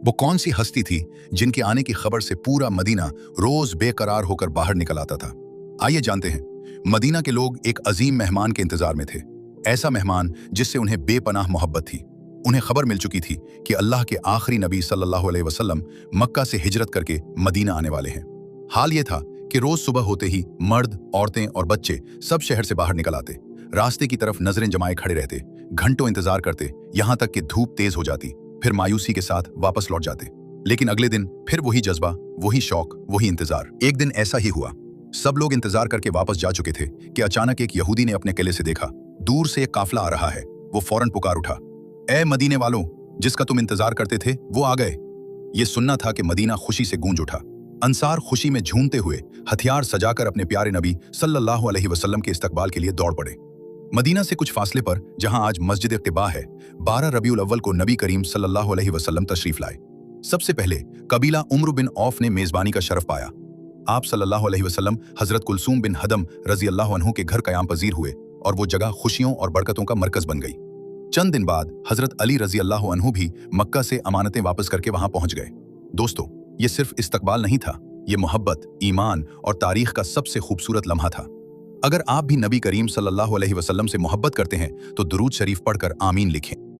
वो कौन सी हस्ती थी जिनके आने की खबर से पूरा मदीना रोज बेकरार होकर बाहर निकल आता था? आइए जानते हैं। मदीना के लोग एक अजीम मेहमान के इंतजार में थे। ऐसा मेहमान जिससे उन्हें बेपनाह मोहब्बत थी। उन्हें खबर मिल चुकी थी कि अल्लाह के आखिरी नबी सल्लल्लाहु अलैहि वसल्लम मक्का से हिजरत करके मदीना आने वाले हैं। हाल ये था कि रोज सुबह होते ही मर्द, औरतें और बच्चे सब शहर से बाहर निकल आते, रास्ते की तरफ नजरें जमाए खड़े रहते, घंटों इंतजार करते, यहाँ तक कि धूप तेज हो जाती, फिर मायूसी के साथ वापस लौट जाते। लेकिन अगले दिन फिर वही जज्बा, वही शौक, वही इंतजार। एक दिन ऐसा ही हुआ। सब लोग इंतजार करके वापस जा चुके थे कि अचानक एक यहूदी ने अपने किले से देखा, दूर से एक काफिला आ रहा है। वो फौरन पुकार उठा, ए मदीने वालों, जिसका तुम इंतजार करते थे वो आ गए। ये सुनना था कि मदीना खुशी से गूंज उठा। अंसार खुशी में झूमते हुए हथियार सजाकर अपने प्यारे नबी सल्लल्लाहु अलैहि वसल्लम के इस्तकबाल के लिए दौड़ पड़े। मदीना से कुछ फासले पर, जहां आज मस्जिद इत्तिबा है, 12 रबीउल अव्वल को नबी करीम सल्लल्लाहु अलैहि वसल्लम तशरीफ लाए। सबसे पहले कबीला उम्र बिन औफ ने मेजबानी का शरफ पाया। आप सल्लल्लाहु अलैहि वसल्लम हजरत कुलसूम बिन हदम रजी अल्लाह अन्हु के घर कयाम पजीर हुए और वो जगह खुशियों और बरकतों का मरकज बन गई। चंद दिन बाद हजरत अली रजी अल्लाह अन्हु भी मक्का से अमानतें वापस करके वहां पहुंच गए। दोस्तों, ये सिर्फ इस्तकबाल नहीं था, ये मोहब्बत, ईमान और तारीख का सबसे खूबसूरत लम्हा था। अगर आप भी नबी करीम सल्लल्लाहु अलैहि वसल्लम से मोहब्बत करते हैं तो दुरूद शरीफ पढ़कर आमीन लिखें।